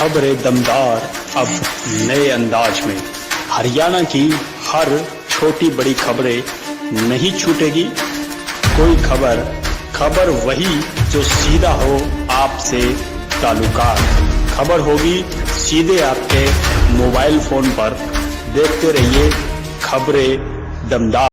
खबरें दमदार अब नए अंदाज में। हरियाणा की हर छोटी बड़ी खबरें नहीं छूटेगी कोई खबर वही जो सीधा हो आपसे ताल्लुकात। खबर होगी सीधे आपके मोबाइल फोन पर। देखते रहिए खबरें दमदार।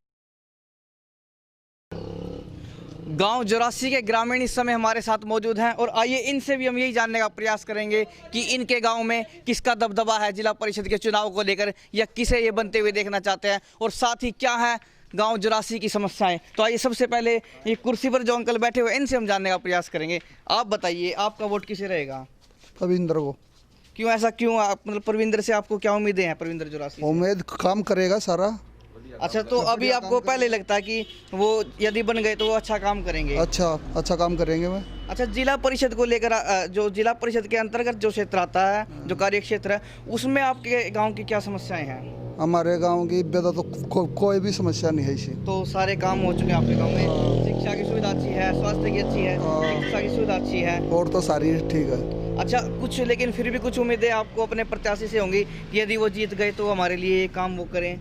गांव जोरासी के ग्रामीण इस समय हमारे साथ मौजूद हैं और आइए इनसे भी हम यही जानने का प्रयास करेंगे कि इनके गांव में किसका दबदबा है जिला परिषद के चुनाव को लेकर, या किसे ये बनते हुए देखना चाहते हैं, और साथ ही क्या है गांव जोरासी की समस्याएं। तो आइए सबसे पहले ये कुर्सी पर जो अंकल बैठे हुए इनसे हम जानने का प्रयास करेंगे। आप बताइए, आपका वोट किसे रहेगा? परविंदर को। क्यों ऐसा क्यों? आप मतलब परविंदर से आपको क्या उम्मीदें हैं? परविंदर जोरासी उम्मीद काम करेगा सारा। अच्छा, तो अभी आपको पहले लगता है कि वो यदि बन गए तो वो अच्छा काम करेंगे? अच्छा काम करेंगे मैं। अच्छा, जिला परिषद को लेकर जो जिला परिषद के अंतर्गत जो क्षेत्र आता है, जो कार्य क्षेत्र है, उसमें आपके गांव की क्या समस्याएं हैं? हमारे गांव की बेदा तो कोई भी समस्या नहीं है इसी। तो सारे काम हो चुके हैं आपके गांव में? शिक्षा की सुविधा अच्छी है, स्वास्थ्य की अच्छी है, चिकित्सा की सुविधा अच्छी है, और तो सारी ठीक है। अच्छा, कुछ लेकिन फिर भी कुछ उम्मीदें आपको अपने प्रत्याशी से होंगी कि यदि वो जीत गए तो हमारे लिए ये काम वो करें।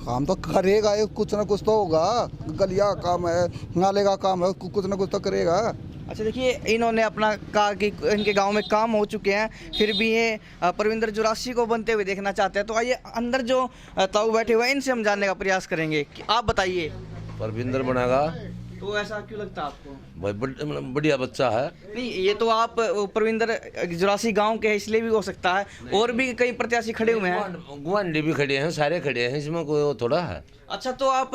काम तो करेगा, ये कुछ ना कुछ तो होगा। गलिया काम है, नाले का काम है, कुछ ना कुछ तो करेगा। अच्छा, देखिए इन्होंने अपना कहा कि इनके गांव में काम हो चुके हैं, फिर भी ये परविंदर जोरासी को बनते हुए देखना चाहते हैं। तो आइए अंदर जो ताऊ बैठे हुए हैं इनसे हम जानने का प्रयास करेंगे कि आप बताइए। परविंदर बनेगा। तो ऐसा क्यों लगता है आपको? भाई बढ़िया बच्चा है। नहीं, ये तो आप परविंदर जोरासी गांव के हैं इसलिए भी हो सकता है, और भी कई प्रत्याशी खड़े हुए हैं। गुआंडी भी खड़े हैं, सारे खड़े हैं, इसमें कोई वो थोड़ा है। अच्छा, तो आप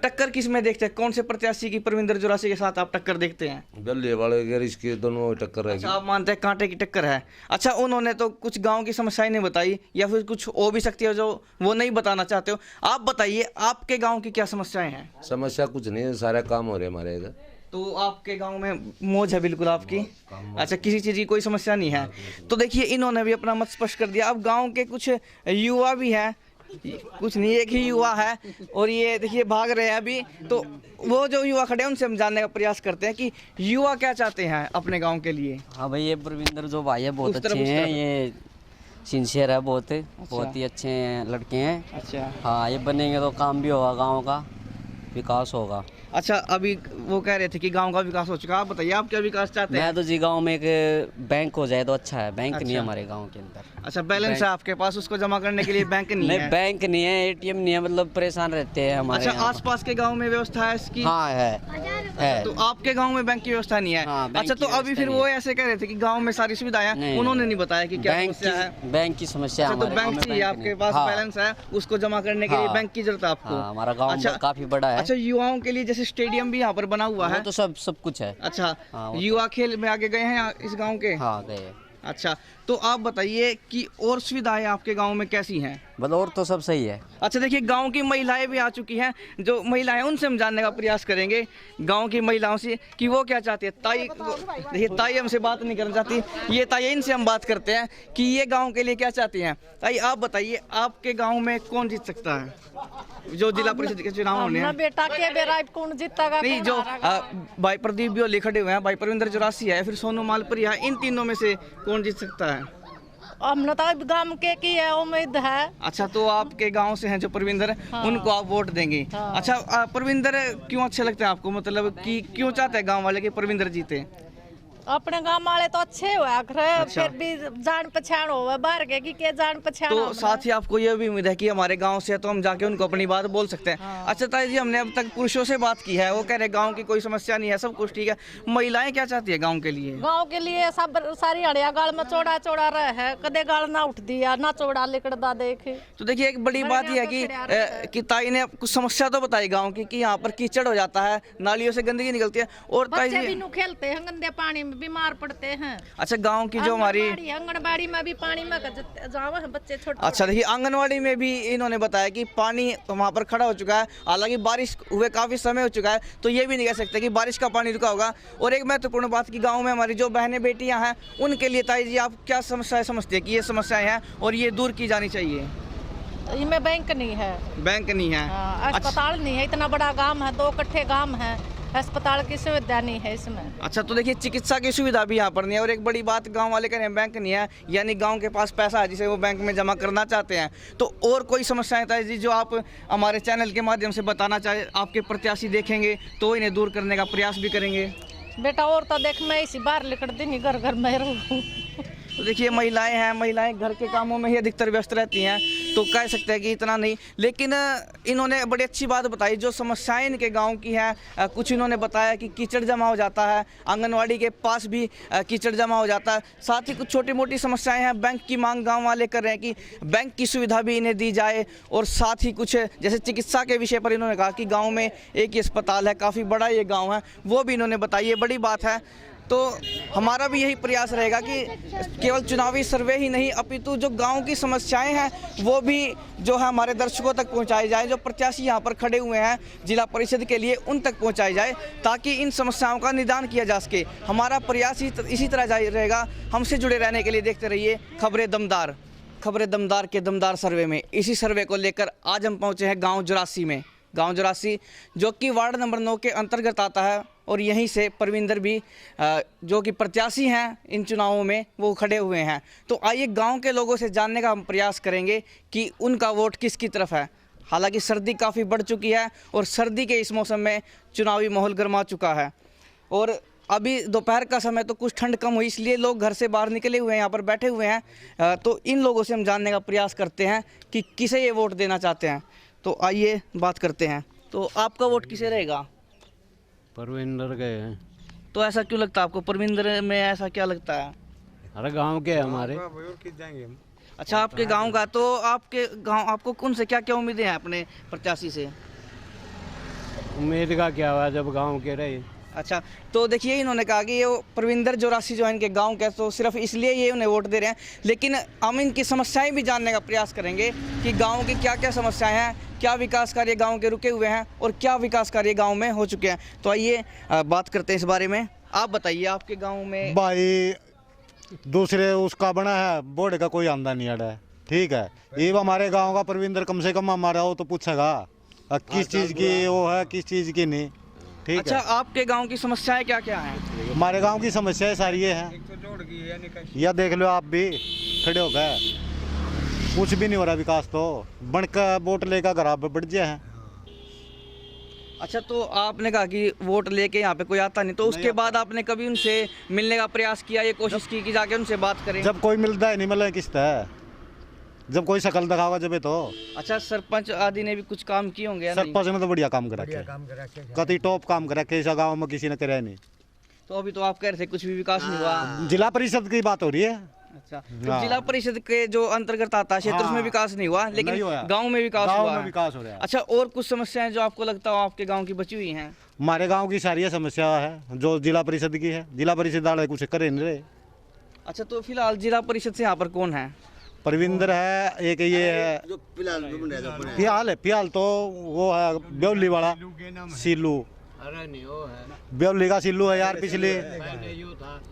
टक्कर किस में देखते हैं? कौन से प्रत्याशी की परविंदर जोरासी के साथ आप टक्कर देखते हैं? गले वाले अगर इसके दोनों टक्कर रहेगी। अच्छा, आप मानते हैं कांटे की टक्कर है। अच्छा, उन्होंने तो कुछ गांव की समस्याएं नहीं बताई, या फिर कुछ हो भी सकती है जो वो नहीं बताना चाहते हो। आप बताइए, आपके गांव की क्या समस्याएं हैं? समस्या कुछ नहीं है, सारे काम हो रहे हमारे इधर। तो आपके गांव में मौज है बिल्कुल आपकी? अच्छा, किसी चीज़ की कोई समस्या नहीं है। तो देखिए इन्होंने भी अपना मत स्पष्ट कर दिया। अब गांव के कुछ युवा भी हैं, कुछ नहीं एक ही युवा है, और ये देखिए भाग रहे हैं अभी। तो वो जो युवा खड़े हैं उनसे हम जानने का प्रयास करते हैं कि युवा क्या चाहते हैं अपने गांव के लिए। हाँ भाई, ये परविंदर जो भाई है बहुत उस तरफ, अच्छे उस हैं, तरफ। ये सिंसियर है, बहुत ही अच्छे लड़के हैं। अच्छा। हाँ, ये बनेंगे तो काम भी होगा, गांव का विकास होगा। अच्छा, अभी वो कह रहे थे कि गांव का विकास हो चुका है। आप बताइए, आप क्या विकास चाहते हैं? मैं तो जी गांव में एक बैंक हो जाए तो अच्छा है। बैंक नहीं है अच्छा। हमारे गांव के अंदर। अच्छा, बैलेंस है आपके पास, उसको जमा करने के लिए बैंक नहीं है? बैंक नहीं है, एटीएम नहीं है, मतलब परेशान रहते हैं हमारे। अच्छा, आसपास के गांव में व्यवस्था है इसकी? हाँ है। तो आपके गांव में बैंक की व्यवस्था नहीं है? हाँ, बैंक अच्छा, की तो अभी फिर व्यवस्था वो ऐसे कह रहे थे कि गांव में सारी सुविधाएं हैं, उन्होंने नहीं बताया कि क्या समस्या है। बैंक की समस्या अच्छा, तो हमारे गांव बैंक में चाहिए आपके पास, हाँ। बैलेंस है, उसको जमा करने के लिए हाँ। बैंक की जरूरत है आपको। हाँ, हमारा गांव अच्छा, काफी बड़ा है। अच्छा, युवाओं के लिए जैसे स्टेडियम भी यहाँ पर बना हुआ वो है? तो सब कुछ है। अच्छा, हाँ, वो युवा खेल में आगे गए हैं इस गांव के? हाँ, गए। अच्छा, तो आप बताइए कि और सुविधाएं आपके गांव में कैसी हैं? मतलब और तो सब सही है। अच्छा, देखिए गांव की महिलाएं भी आ चुकी हैं। जो महिलाएं उनसे हम जानने का प्रयास करेंगे गांव की महिलाओं से कि वो क्या चाहती है। ताई, देखिए ताई हमसे बात नहीं करना चाहती, ये ताई, इनसे हम बात करते हैं कि ये गांव के लिए क्या चाहती हैं। ताई, आप बताइए, आपके गांव में कौन जीत सकता है जो जिला परिषद के चुनाव होने हैं? बेटा के बेरा कौन जीतेगा? नहीं, जो भाई प्रदीप भी खड़े हुए हैं, भाई परविंदर जोरासी है, फिर सोनू मालपुरी है, इन तीनों में से कौन जीत सकता है? हमने तो गांव के की है उम्मीद है। अच्छा, तो आपके गांव से हैं जो परविंदर, हाँ। उनको आप वोट देंगे? हाँ। अच्छा, परविंदर क्यों अच्छे लगते हैं आपको? मतलब कि क्यों चाहते हैं गांव वाले कि परविंदर जीते? अपने गांव वाले तो अच्छे हुआ करे, अच्छा। फिर भी जान पहचान हो बाहर के जान पहचान। तो साथ ही आपको यह भी उम्मीद है कि हमारे गांव से है तो हम जाके उनको अपनी बात बोल सकते हैं। हाँ। अच्छा ताई जी, हमने अब तक पुरुषों से बात की है, वो कह रहे गांव की कोई समस्या नहीं है, सब कुछ ठीक है। महिलाएं क्या चाहती है गांव के लिए? गांव के लिए सब सारी हड़िया गाल में चौड़ा चौड़ा रहे है, कदे गाल ना उठ दिया ना चौड़ा लिकड़दा देखे। तो देखिए एक बड़ी बात यह है कि ताई ने कुछ समस्या तो बताई गाँव की, कि यहाँ पर कीचड़ हो जाता है, नालियों से गंदगी निकलती है, और ताई बच्चे भी जी नु खेलते हैं गंदे पानी में, बीमार पड़ते हैं। अच्छा, गांव की जो हमारी आंगनबाड़ी में भी पानी में जावा है बच्चे छोटे। अच्छा, देखिए आंगनवाड़ी में भी इन्होंने बताया कि पानी वहाँ पर खड़ा हो चुका है, हालांकि बारिश हुए काफ़ी समय हो चुका है, तो ये भी नहीं कह सकते कि बारिश का पानी रुका होगा। और एक महत्वपूर्ण बात कि गांव में हमारी जो बहनें बेटियां हैं, उनके लिए ताई जी आप क्या समस्याएं समझते हैं कि ये समस्याएं हैं और ये दूर की जानी चाहिए? इनमें बैंक नहीं है। बैंक नहीं है? अस्पताल नहीं है, इतना बड़ा गांव है, 2 कट्ठे गांव है, अस्पताल की सुविधा नहीं है इसमें। अच्छा, तो देखिए चिकित्सा की सुविधा भी यहाँ पर नहीं है, और एक बड़ी बात गांव वाले कह रहे हैं बैंक नहीं है, यानी गांव के पास पैसा है जिसे वो बैंक में जमा करना चाहते हैं। तो और कोई समस्याएं था जी जो आप हमारे चैनल के माध्यम से बताना चाहे, आपके प्रत्याशी देखेंगे तो इन्हें दूर करने का प्रयास भी करेंगे? बेटा और तो देख मैं इसी बाहर निकलती नहीं, घर घर में रहूँ। तो देखिए महिलाएं हैं, महिलाएं घर के कामों में ही अधिकतर व्यस्त रहती हैं, तो कह सकते हैं कि इतना नहीं। लेकिन इन्होंने बड़ी अच्छी बात बताई जो समस्याएं इनके गांव की हैं। कुछ इन्होंने बताया कि कीचड़ जमा हो जाता है, आंगनवाड़ी के पास भी कीचड़ जमा हो जाता है। साथ ही कुछ छोटी मोटी समस्याएं हैं। बैंक की मांग गाँव वाले कर रहे हैं कि बैंक की सुविधा भी इन्हें दी जाए, और साथ ही कुछ जैसे चिकित्सा के विषय पर इन्होंने कहा कि गाँव में एक ही अस्पताल है, काफ़ी बड़ा ये गाँव है, वो भी इन्होंने बताई। ये बड़ी बात है। तो हमारा भी यही प्रयास रहेगा कि केवल चुनावी सर्वे ही नहीं अपितु जो गांव की समस्याएं हैं वो भी जो है हमारे दर्शकों तक पहुंचाई जाए। जो प्रत्याशी यहां पर खड़े हुए हैं जिला परिषद के लिए उन तक पहुंचाई जाए ताकि इन समस्याओं का निदान किया जा सके। हमारा प्रयास इसी तरह जारी रहेगा। हमसे जुड़े रहने के लिए देखते रहिए खबरें दमदार। खबरें दमदार के दमदार सर्वे में, इसी सर्वे को लेकर आज हम पहुँचे हैं गाँव जोरासी में। गाँव जोरासी जो कि वार्ड नंबर 9 के अंतर्गत आता है, और यहीं से परविंदर भी जो कि प्रत्याशी हैं इन चुनावों में वो खड़े हुए हैं। तो आइए गांव के लोगों से जानने का हम प्रयास करेंगे कि उनका वोट किसकी तरफ है। हालांकि सर्दी काफ़ी बढ़ चुकी है और सर्दी के इस मौसम में चुनावी माहौल गर्मा चुका है, और अभी दोपहर का समय तो कुछ ठंड कम हुई, इसलिए लोग घर से बाहर निकले हुए हैं, यहाँ पर बैठे हुए हैं। तो इन लोगों से हम जानने का प्रयास करते हैं कि किसे ये वोट देना चाहते हैं। तो आइए बात करते हैं। तो आपका वोट किसे रहेगा? परविंदर गए हैं। तो ऐसा क्यों लगता है आपको? परविंदर में ऐसा क्या लगता है? अरे गांव के हमारे। अच्छा, आपके गांव का। तो आपके गांव आपको कौन से क्या क्या उम्मीदें हैं अपने प्रत्याशी से? उम्मीद का क्या हुआ जब गांव के रहे। अच्छा, तो देखिए इन्होंने कहा कि ये परविंदर जोरासी जो है इनके गांव के, तो सिर्फ इसलिए ये उन्हें वोट दे रहे हैं। लेकिन हम इनकी समस्याएं भी जानने का प्रयास करेंगे कि गांव की क्या क्या समस्याएं हैं, क्या विकास कार्य गांव के रुके हुए हैं और क्या विकास कार्य गांव में हो चुके हैं। तो आइए बात करते हैं इस बारे में। आप बताइए आपके गाँव में। भाई दूसरे उसका बना है, बोर्ड का कोई आमदा नहीं अड़ा है, ठीक है। ये हमारे गांव का परविंदर कम से कम हमारा हो तो पूछेगा किस चीज़ की वो है, किस चीज़ की नहीं, ठीक अच्छा, है। आपके गांव की समस्याएं क्या क्या हैं? हमारे गांव की समस्याएं सारी ये हैं, या देख लो आप भी खड़े हो गए, कुछ भी नहीं हो रहा विकास। तो बनकर वोट लेकर घर आप बढ़ जाए हैं। अच्छा, तो आपने कहा कि वोट लेके यहाँ पे कोई आता नहीं, तो उसके बाद आपने कभी उनसे मिलने का प्रयास किया, ये कोशिश की कि जाके उनसे बात करें? जब कोई मिलता है नहीं मिलना किसता है, जब कोई शकल दिखावा जब तो। अच्छा, सरपंच आदि ने भी कुछ काम किए होंगे या नहीं? सरपंच ने तो बढ़िया काम करा के, कति टॉप काम करा के, ऐसा गाँव में किसी ने कराया नहीं। तो अभी तो आप कह रहे थे कुछ भी विकास नहीं हुआ। जिला परिषद की बात हो रही है। अच्छा, तो जिला परिषद के जो अंतर्गत आता है क्षेत्र उसमें विकास नहीं हुआ, लेकिन गांव में विकास हुआ है। विकास हो रहा है। अच्छा, और कुछ समस्याएं जो आपको लगता हो आपके गांव की बची हुई हैं? हमारे गांव की सारी समस्या है जो जिला परिषद की है, जिला परिषद वाले कुछ करे नहीं रहे। अच्छा, तो फिलहाल जिला परिषद से यहाँ पर कौन है? परविंदर है, एक ये है फिलहाल तो वो है ब्यौली वाला सिल्लू। अरे नहीं वो है ब्यौली का सिल्लू है यार, पिछले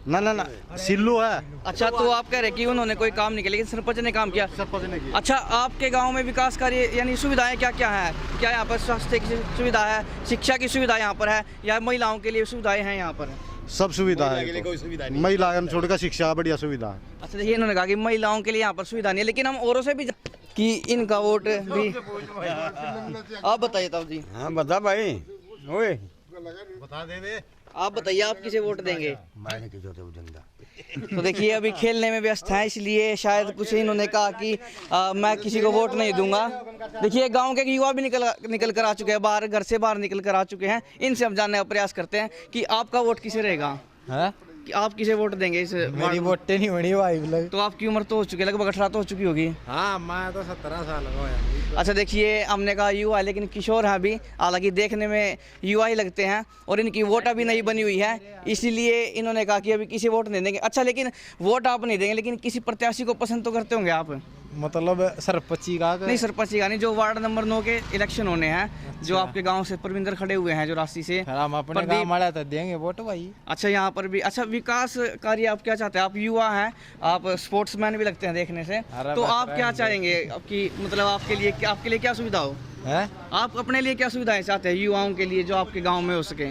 ना सिल्लू है। अच्छा, तो आप कह रहे कि उन्होंने कोई काम नहीं किया, लेकिन सरपंच ने काम किया। सरपंच ने किया। अच्छा, आपके गांव में विकास कार्य यानी सुविधाएं क्या क्या है? क्या यहाँ पर स्वास्थ्य की सुविधा है, शिक्षा की सुविधा यहाँ पर है, या महिलाओं के लिए सुविधाएं हैं यहाँ पर? सब सुविधा है, महिला छोड़कर शिक्षा बढ़िया सुविधा है। अच्छा, देखिए इन्होंने कहा कि महिलाओं के लिए यहाँ पर सुविधा नहीं है, लेकिन हम औरों से भी कि इनका वोट भी। आप बताइए तब जी। हाँ बता भाई, ओए बता दे। आप बताइए आप किसे वोट देंगे? तो देखिए अभी खेलने में व्यस्त हैं, इसलिए शायद कुछ इन्होंने कहा कि मैं किसी को वोट नहीं दूंगा। देखिए गांव के युवा भी निकल कर आ चुके हैं बाहर, घर से बाहर निकल कर आ चुके हैं। इनसे हम जानने का प्रयास करते हैं कि आपका वोट किसे रहेगा। है कि आप किसे वोट देंगे इस? मेरी वोटें नहीं बनी भाई। तो आपकी उम्र तो हो चुकी है, लगभग 18 तो हो चुकी होगी। हाँ मैं तो 17 साल का। अच्छा, देखिए हमने कहा युवा, लेकिन किशोर हैं अभी, हालांकि देखने में युवा ही लगते हैं, और इनकी वोट अभी नहीं बनी हुई है, इसीलिए इन्होंने कहा कि अभी किसी वोट नहीं देंगे। अच्छा, लेकिन वोट आप नहीं देंगे, लेकिन किसी प्रत्याशी को पसंद तो करते होंगे आप? मतलब सरपंची का नहीं, सरपंची का नहीं, जो वार्ड नंबर 9 के इलेक्शन होने हैं। अच्छा। जो आपके गांव से परविंदर खड़े हुए हैं जो राशि से, हम अपने गांव वाला तो देंगे वोट भाई। अच्छा, यहाँ पर भी। अच्छा, विकास कार्य आप क्या चाहते हैं? आप युवा हैं, आप स्पोर्ट्समैन भी लगते हैं देखने से, तो आप क्या चाहेंगे आपकी, मतलब आपके लिए क्या सुविधा हो? है? आप अपने लिए क्या सुविधाएं चाहते हैं युवाओं के लिए जो आपके गाँव में हो सके?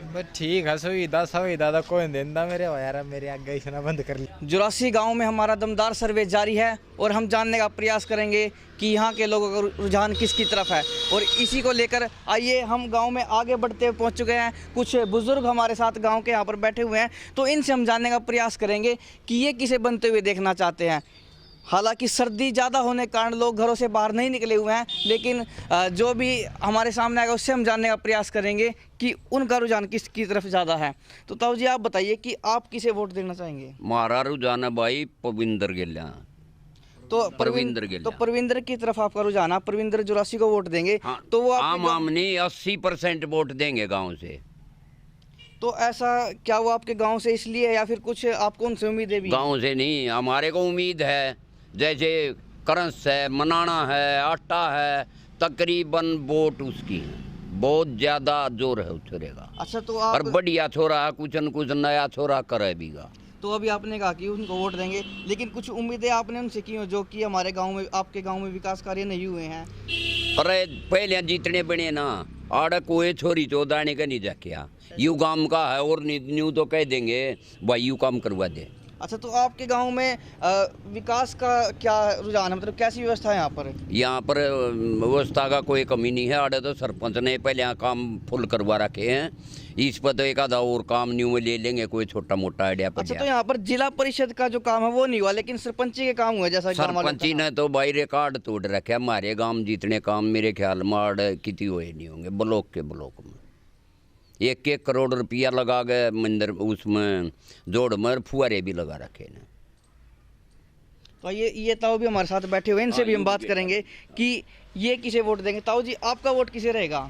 बस ठीक है, सुविधा सुविधा तो कोई नहीं देता मेरे यार, मेरे आगे इसने बंद कर लिया। जुरासी गांव में हमारा दमदार सर्वे जारी है और हम जानने का प्रयास करेंगे कि यहाँ के लोगों का रुझान किसकी तरफ है। और इसी को लेकर आइए हम गांव में आगे बढ़ते पहुँच चुके हैं। कुछ बुजुर्ग हमारे साथ गांव के यहाँ पर बैठे हुए हैं, तो इनसे हम जानने का प्रयास करेंगे कि ये किसे बनते हुए देखना चाहते हैं। हालांकि सर्दी ज़्यादा होने के कारण लोग घरों से बाहर नहीं निकले हुए हैं, लेकिन जो भी हमारे सामने आएगा उससे हम जानने का प्रयास करेंगे कि उनका रुझान किसकी तरफ ज़्यादा है। तो ताऊ जी आप बताइए कि आप किसे वोट देना चाहेंगे? हमारा रुझान है भाई परविंदर गिल्ला। तो परविंदर गिल्ला। तो परविंदर की तरफ आपका रुझान है, परविंदर जुरासी को वोट देंगे। हाँ, तो वो आम नहीं 80% वोट देंगे गांव से। तो ऐसा क्या वो आपके गांव से इसलिए है या फिर कुछ आपको उनसे उम्मीदें भी? गांव से नहीं, हमारे को उम्मीद है, जैसे करंस है, मनाना है, आटा है, तकरीबन वोट उसकी है, बहुत ज्यादा जोर है उछरेगा। अच्छा तो और आप बढ़िया छोरा है, कुछ न कुछ नया छोरा करे बीगा। तो अभी आपने कहा कि उनको वोट देंगे, लेकिन कुछ उम्मीदें आपने उनसे की हो जो कि हमारे गांव में, आपके गांव में विकास कार्य नहीं हुए हैं? अरे पहले जितने बने ना, आड़ कोई छोरी चौदाने का नहीं जाके यू काम का है और न्यू तो कह देंगे भाई यू काम करवा दे। अच्छा तो आपके गांव में विकास का क्या रुझान है, मतलब कैसी व्यवस्था है यहाँ पर? यहाँ पर व्यवस्था का कोई कमी नहीं है। आड़े तो सरपंच ने पहले यहाँ काम फुल करवा रखे हैं, इस पर तो एक आधा और काम न्यू में ले लेंगे, कोई छोटा मोटा आइडिया पर। अच्छा तो यहाँ पर जिला परिषद का जो काम है वो नहीं हुआ, लेकिन सरपंची के काम हुए जैसा सरपंची ने तो भाई रिकॉर्ड तोड़ रखे। हमारे गांव जितने काम मेरे ख्याल में आड़े कितनी हुए नहीं होंगे, ब्लॉक के ब्लॉक में 1-1 करोड़ रुपया लगा गए मंदिर उसमें जोड़ में, फुहारे भी लगा रखे हैं। तो ये ताऊ भी हमारे साथ बैठे हुए हैं, इनसे भी हम बात करेंगे कि ये किसे वोट देंगे। ताऊ जी आपका वोट किसे रहेगा?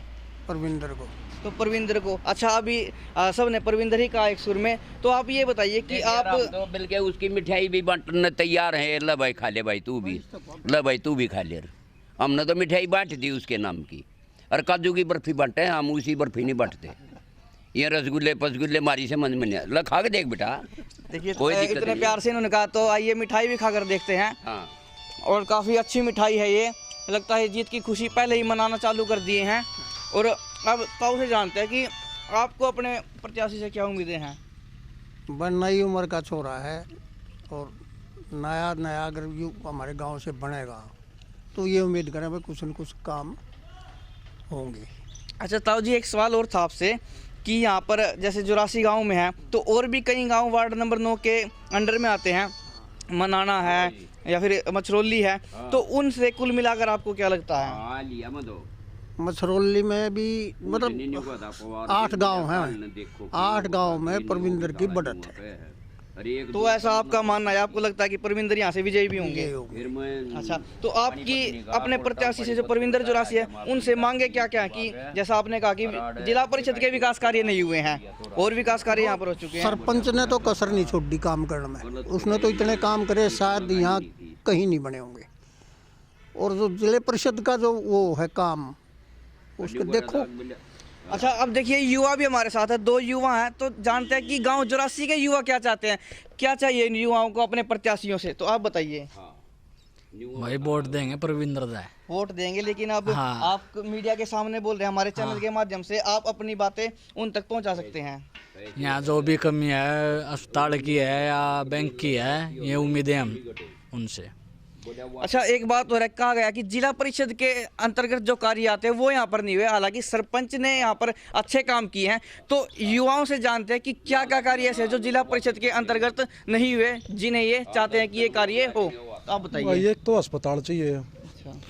परविंदर को। तो परविंदर को। अच्छा अभी सब ने परविंदर ही कहा एक सुर में, तो आप ये बताइए कि आप तो बल्कि उसकी मिठाई भी बांटने तैयार है। ले भाई खा ले, भाई तू भी ले, भाई तू भी खा ले। हमने तो मिठाई बांट दी उसके नाम की, और काजू की बर्फी बांटे, हम उसी बर्फी नहीं बांटते। ये रसगुल्ले पसगुल्ले मारी से मन में खा के देख बेटा। देखिए इतने प्यार से इन्होंने कहा, तो आइए मिठाई भी खाकर देखते हैं। हाँ। और काफ़ी अच्छी मिठाई है ये, लगता है जीत की खुशी पहले ही मनाना चालू कर दिए हैं। और अब ताऊ से जानते हैं कि आपको अपने प्रत्याशी से क्या उम्मीदें हैं? नई उम्र का छोरा है और नया नया अगर यू हमारे गांव से बनेगा तो ये उम्मीद करें भाई कुछ न कुछ काम होंगे। अच्छा ताऊ जी एक सवाल और था आपसे कि यहाँ पर जैसे जुरासी गांव में है, तो और भी कई गांव वार्ड नंबर 9 के अंडर में आते हैं, मनाना है या फिर मछरौली है, तो उनसे कुल मिलाकर आपको क्या लगता है? मछरौली में भी मतलब 8 गांव हैं, 8 गांव में परविंदर की बढ़त है। तो ऐसा आपका मानना है, आपको लगता है कि परविंदर यहाँ से विजयी भी होंगे? अच्छा तो आपकी अपने प्रत्याशी से जो परविंदर जुरासी है उनसे मांगे क्या क्या है कि जैसा आपने कहा कि जिला परिषद के विकास कार्य नहीं हुए हैं और विकास कार्य यहाँ पर हो चुके हैं? सरपंच ने तो कसर नहीं छोड़ी काम करने में, उसने तो इतने काम करे शायद यहाँ कहीं नहीं बने होंगे। और जो जिला परिषद का जो वो है काम उसको देखो। अच्छा अब देखिए युवा भी हमारे साथ है, 2 युवा हैं, तो जानते हैं कि गांव जुरासी के युवा क्या चाहते हैं, क्या चाहिए इन युवाओं को अपने प्रत्याशियों से, तो आप बताइए। भाई वोट देंगे परविंदर दा। वोट देंगे, लेकिन अब हाँ। आप मीडिया के सामने बोल रहे हैं, हमारे चैनल के माध्यम से आप अपनी बातें उन तक पहुंचा सकते हैं। यहाँ जो भी कमी है अस्पताल की है या बैंक की है, ये उम्मीदें हम उनसे। अच्छा एक बात और है, कहा गया कि जिला परिषद के अंतर्गत जो कार्य आते हैं वो यहाँ पर नहीं हुए, हालांकि सरपंच ने यहाँ पर अच्छे काम किए हैं। तो युवाओं से जानते हैं कि क्या क्या कार्य ऐसे जो जिला परिषद के अंतर्गत नहीं हुए जिन्हें ये चाहते हैं कि ये कार्य हो, तो आप बताइए। एक तो अस्पताल चाहिए। अच्छा।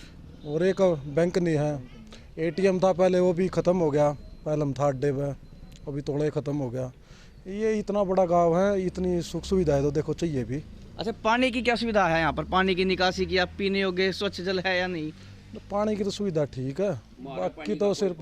और एक बैंक नहीं है, ATM था पहले वो भी ख़त्म हो गया, पहले हम था अड्डे पे, अभी थोड़ा ही ख़त्म हो गया। ये इतना बड़ा गाँव है, इतनी सुख सुविधाएं तो देखो चाहिए भी। अच्छा पानी की क्या सुविधा है यहाँ पर, पानी की निकासी की, आप पीने योग्य स्वच्छ जल है या नहीं? पानी की तो सुविधा ठीक है, बाकी तो सिर्फ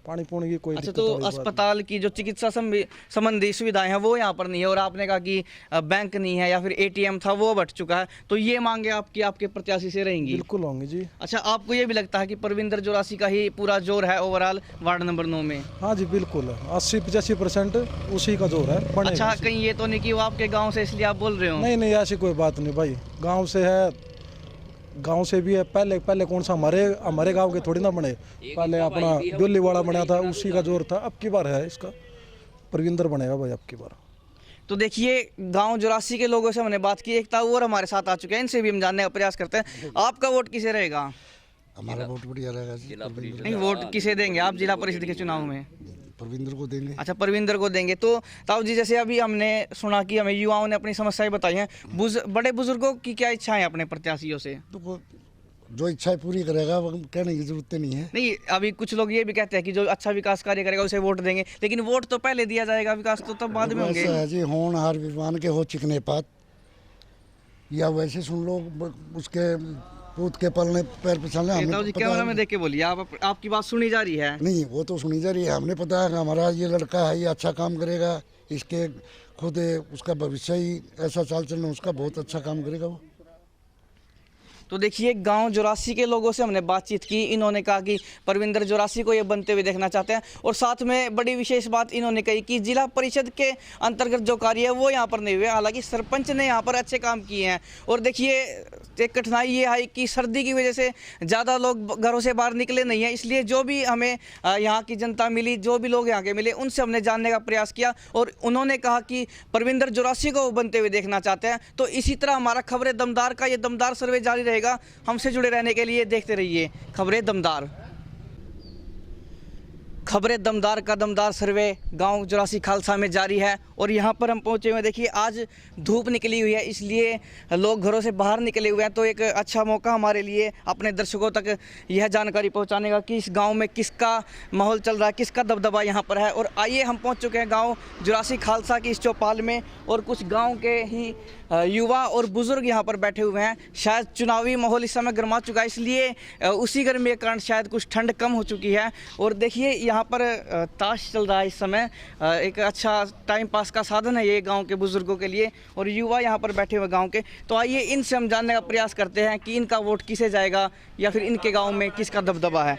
पानी पूनी की कोई। अच्छा तो अस्पताल की जो चिकित्सा संबंधी सुविधाएं हैं वो यहाँ पर नहीं है, और आपने कहा कि बैंक नहीं है या फिर ATM था वो बट चुका है, तो ये मांगे आपकी आपके प्रत्याशी से रहेंगी? बिल्कुल होंगी जी। अच्छा आपको ये भी लगता है कि परविंदर जुरासी का ही पूरा जोर है ओवरऑल वार्ड नंबर 9 में? हाँ जी बिल्कुल, 80-85% उसी का जोर है। अच्छा कहीं ये तो नहीं कि वो आपके गाँव से इसलिए आप बोल रहे हो? नहीं नहीं ऐसी कोई बात नहीं भाई, गाँव से है गांव से भी है। पहले पहले कौन सा हमारे गांव के थोड़ी ना बने, पहले अपना डोली वाला बना था, उसी का जोर था। अब की बार है इसका परविंदर बनेगा भाई अब की बार। तो देखिए गांव जोरासी के लोगों से हमने बात की, एक ताऊ और हमारे साथ आ चुके हैं, इनसे भी हम जानने का प्रयास करते हैं। आपका वोट किसे रहेगा? हमारा वोट बढ़िया रहेगा जी। नहीं, वोट किसे देंगे आप जिला परिषद के चुनाव में? परविंदर को देंगे। अच्छा, परविंदर को देंगे। तो ताऊ जी, जैसे अभी हमने सुना कि हमें युवाओं ने अपनी समस्याएं बताई हैं, बड़े बुजुर्गों की क्या इच्छाएं अपने प्रत्याशियों से? तो जो इच्छाएं पूरी करेगा वो कहने की जरूरत नहीं है। नहीं, अभी कुछ लोग ये भी कहते हैं कि जो अच्छा विकास कार्य करेगा उसे वोट देंगे, लेकिन वोट तो पहले दिया जाएगा, विकास तो तब बाद में होंगे। ऐसा है जी, होनहार विद्वान के हो चिकने पात, या वैसे सुन लो उसके पूत के पलने पैर फिसलने। जी कैमरा में देख के बोलिए, आपकी बात सुनी जा रही है। नहीं, वो तो सुनी जा रही है। हमने पता है कि हमारा ये लड़का है, ये अच्छा काम करेगा, इसके खुद उसका भविष्य ही ऐसा चाल चलना, उसका बहुत अच्छा काम करेगा वो। तो देखिए गांव जोरासी के लोगों से हमने बातचीत की, इन्होंने कहा कि परविंदर जोरासी को ये बनते हुए देखना चाहते हैं। और साथ में बड़ी विशेष बात इन्होंने कही कि जिला परिषद के अंतर्गत जो कार्य है वो यहाँ पर नहीं हुए, हालांकि सरपंच ने यहाँ पर अच्छे काम किए हैं। और देखिए एक कठिनाई ये आई कि सर्दी की वजह से ज़्यादा लोग घरों से बाहर निकले नहीं हैं, इसलिए जो भी हमें यहाँ की जनता मिली, जो भी लोग यहाँ के मिले, उनसे हमने जानने का प्रयास किया और उन्होंने कहा कि परविंदर जोरासी को बनते हुए देखना चाहते हैं। तो इसी तरह हमारा खबरें दमदार का ये दमदार सर्वे जारी रहेगा। हमसे जुड़े रहने के लिए देखते रहिए खबरें दमदार। खबरें दमदार का दमदार सर्वे गांव जोरासी खालसा में जारी है और यहां पर हम पहुंचे हुए, देखिए आज धूप निकली हुई है, इसलिए लोग घरों से बाहर निकले हुए हैं। तो एक अच्छा मौका हमारे लिए अपने दर्शकों तक यह जानकारी पहुंचाने का कि इस गांव में किसका माहौल चल रहा है, किसका दबदबा यहां पर है। और आइए हम पहुंच चुके हैं गांव जोरासी खालसा की इस चौपाल में और कुछ गाँव के ही युवा और बुजुर्ग यहाँ पर बैठे हुए हैं। शायद चुनावी माहौल इस समय गर्मा चुका है, इसलिए उसी गर्मी के कारण शायद कुछ ठंड कम हो चुकी है। और देखिए यहाँ पर ताश चल रहा है इस समय, एक अच्छा टाइम पास का साधन है ये गांव के बुजुर्गों के लिए। और युवा यहाँ पर बैठे हुए गांव के, तो आइए इनसे हम जानने का प्रयास करते हैं कि इनका वोट किसे जाएगा या फिर इनके गाँव में किसका दबदबा है।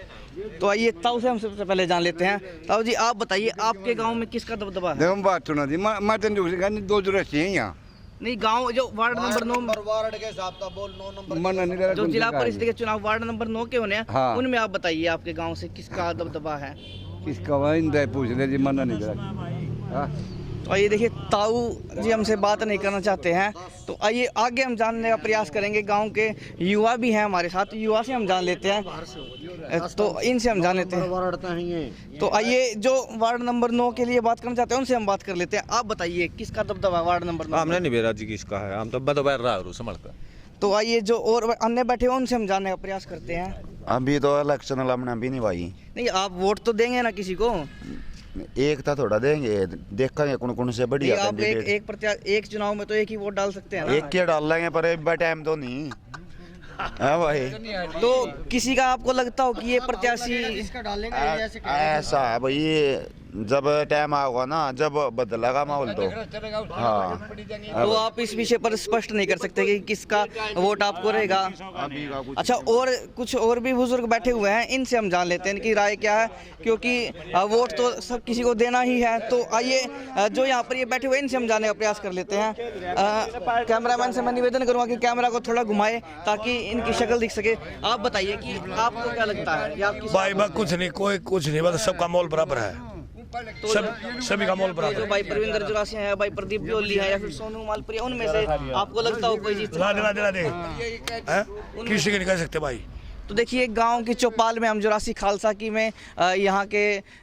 तो आइए ताऊ से हम सबसे पहले जान लेते हैं। ताऊ जी आप बताइए, आपके गाँव में किसका दबदबा है? देखो बात सुना जी, मैं दो जोरासी हैं यहाँ। नहीं, गांव जो वार्ड नंबर 9 वार्ड के हिसाब से बोल 9 नंबर जो जिला परिषद के चुनाव वार्ड नंबर 9 के होने हैं, हाँ। उनमें आप बताइए आपके गांव से किसका दबदबा है? किसका वही पूछ रहे जी, मना नहीं करा। तो आइए देखिए ताऊ जी हमसे बात नहीं करना चाहते हैं, तो आइए आगे हम जानने का प्रयास करेंगे। गांव के युवा भी हैं हमारे साथ, युवा से हम जान लेते हैं, तो इनसे हम जान लेते हैं। तो आइए जो वार्ड नंबर 9 के लिए बात करना चाहते हैं उनसे हम बात कर लेते हैं। आप बताइए किसका दबदबा वार्ड नंबर 9? हमने नहीं बेरा जी किसका है, हम तो बदबार रहा समझता। तो आइए जो और अन्य बैठे हुए उनसे हम जानने का प्रयास करते हैं। अभी तो इलेक्शन हमने अभी नहीं भाई। नहीं, आप वोट तो देंगे ना किसी को? एक था थोड़ा देंगे, देखेंगे कौन कौन से बढ़िया कैंडिडेट। एक चुनाव में तो एक ही वोट डाल सकते हैं ना? एक के डाल लेंगे पर एक टाइम तो नहीं है भाई। तो किसी का आपको लगता हो कि ये प्रत्याशी ऐसा है भाई, जब टाइम आएगा ना, जब बदलेगा माहौल तो हाँ। तो आप इस विषय पर स्पष्ट नहीं कर सकते कि किसका वोट आपको रहेगा? अच्छा, और कुछ और भी बुजुर्ग बैठे हुए हैं, इनसे हम जान लेते हैं इनकी राय क्या है, क्योंकि वोट तो सब किसी को देना ही है। तो आइए जो यहाँ पर ये बैठे हुए हैं इनसे हम जानने का प्रयास कर लेते हैं। कैमरामैन से मैं निवेदन करूँगा कि कैमरा को थोड़ा घुमाए ताकि इनकी शक्ल दिख सके। आप बताइए कि आपको क्या लगता है? भाई कुछ नहीं, कोई कुछ नहीं, बस सबका मोल बराबर है, तो सभी का मोल बराबर। जो भाई परविंदर जोरासी है, भाई प्रदीप जोली है या फिर सोनू मालपुरिया, उनमें से आपको लगता हो कोई जीत? किसी के नहीं कह सकते भाई। तो देखिए गांव की चौपाल में हम जोरासी खालसा की में यहाँ के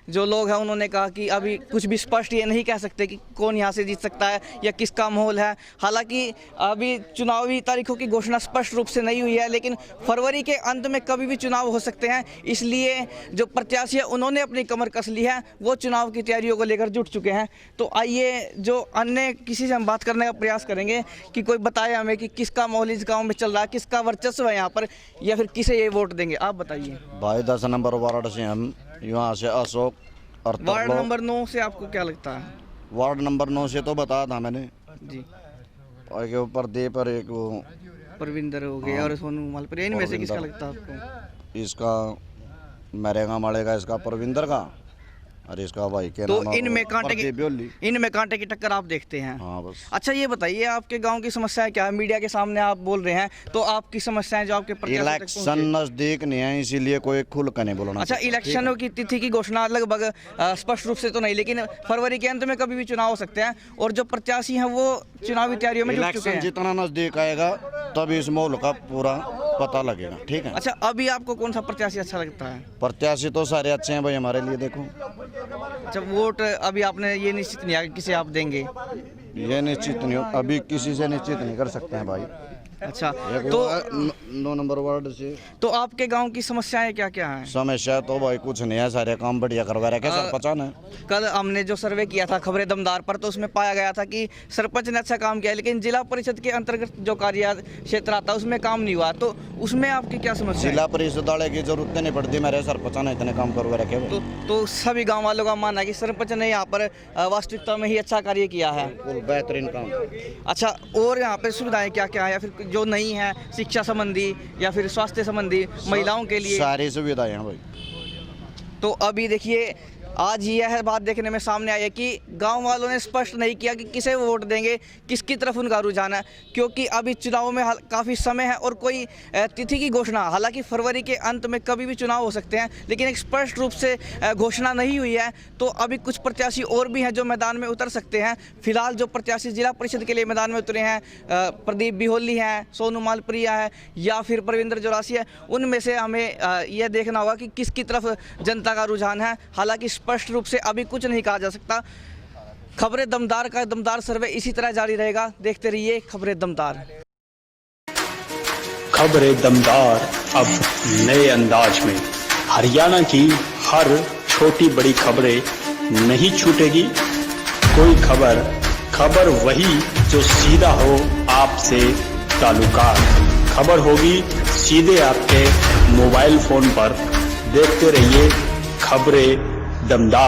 जो लोग हैं उन्होंने कहा कि अभी कुछ भी स्पष्ट ये नहीं कह सकते कि कौन यहाँ से जीत सकता है या किसका माहौल है। हालांकि अभी चुनावी तारीखों की घोषणा स्पष्ट रूप से नहीं हुई है, लेकिन फरवरी के अंत में कभी भी चुनाव हो सकते हैं, इसलिए जो प्रत्याशी है उन्होंने अपनी कमर कस ली है, वो चुनाव की तैयारियों को लेकर जुट चुके हैं। तो आइए जो अन्य किसी से हम बात करने का प्रयास करेंगे कि कोई बताए हमें कि किसका माहौल इस गाँव में चल रहा है, किसका वर्चस्व है यहाँ पर, या फिर किसे ये वोट देंगे। आप बताइए भाई। 10 नंबर वार्ड से हम यहाँ से अशोक और वार्ड नंबर 9 से आपको क्या लगता है? वार्ड नंबर 9 से तो बताया था मैंने जी, और के ऊपर दे पर एक वो परविंदर हो गया और सोनू मालपुरिया, इनमें से किसका लगता है आपको? इसका मरेगा मरेगा इसका परविंदर का, अरे इसका भाई क्या तो नाम है? इनमें कांटे प्रदीप ब्योली। की इनमें कांटे की टक्कर आप देखते हैं। हाँ बस। अच्छा ये बताइए आपके गांव की समस्या क्या है? मीडिया के सामने आप बोल रहे हैं, तो आपकी समस्याएं जो आपके प्रत्याशी तक इलेक्शन पहुंचे। नजदीक नहीं है, इसीलिए कोई खुल कर नहीं बोलना। अच्छा, इलेक्शनों की तिथि की घोषणा लगभग स्पष्ट रूप से तो नहीं, लेकिन फरवरी के अंत में कभी भी चुनाव हो सकते हैं और जो प्रत्याशी हैं वो चुनावी तैयारियों में जुट चुके इलेक्शन हैं। जितना नजदीक आएगा तभी इस माहौल का पूरा पता लगेगा। ठीक है। अच्छा, अभी आपको कौन सा प्रत्याशी अच्छा लगता है? प्रत्याशी तो सारे अच्छे हैं भाई हमारे लिए। देखो, अच्छा, वोट अभी आपने ये निश्चित नहीं है किसे आप देंगे? ये निश्चित नहीं हो, अभी किसी से निश्चित नहीं कर सकते हैं भाई। अच्छा, तो तो 9 नंबर वार्ड से तो आपके गांव की समस्याएं क्या क्या हैं? समस्या तो भाई कुछ नहीं है, सारे काम बढ़िया करवा रखे सरपंच ने। कल हमने जो सर्वे किया था खबरें दमदार पर, तो उसमें पाया गया था कि सरपंच ने अच्छा काम किया, लेकिन जिला परिषद के अंतर्गत जो कार्य क्षेत्र आता है उसमें काम नहीं हुआ। तो उसमें आपकी क्या समस्या है? जिला परिषद वाले की जरूरत नहीं पड़ती, मेरे सरपंच ने इतने काम करवा रखे। तो सभी गाँव वालों का मानना है कि सरपंच ने यहाँ पर वास्तविकता में ही अच्छा कार्य किया है, बेहतरीन काम। अच्छा, और यहाँ पे सुविधाएं क्या क्या है या फिर जो नहीं है, शिक्षा संबंधी या फिर स्वास्थ्य संबंधी, महिलाओं के लिए सारी सुविधाएं हैं भाई। तो अभी देखिए आज यह बात देखने में सामने आई है कि गांव वालों ने स्पष्ट नहीं किया कि किसे वो वोट देंगे, किसकी तरफ उनका रुझान है, क्योंकि अभी चुनाव में काफ़ी समय है और कोई तिथि की घोषणा, हालांकि फरवरी के अंत में कभी भी चुनाव हो सकते हैं, लेकिन एक स्पष्ट रूप से घोषणा नहीं हुई है। तो अभी कुछ प्रत्याशी और भी हैं जो मैदान में उतर सकते हैं। फिलहाल जो प्रत्याशी जिला परिषद के लिए मैदान में उतरे हैं, प्रदीप बिहोली हैं, सोनू मालप्रिया है या फिर परविंदर जोरासी है, उनमें से हमें यह देखना होगा कि किसकी तरफ जनता का रुझान है। हालांकि स्पष्ट रूप से अभी कुछ नहीं कहा जा सकता। खबरें दमदार का दमदार सर्वे इसी तरह जारी रहेगा। देखते रहिए खबरें दमदार। खबरें दमदार अब नए अंदाज में। हरियाणा की हर छोटी बड़ी खबरें नहीं छूटेगी कोई खबर वही जो सीधा हो आपसे ताल्लुकात। खबर होगी सीधे आपके मोबाइल फोन पर। देखते रहिए खबरें दमदार।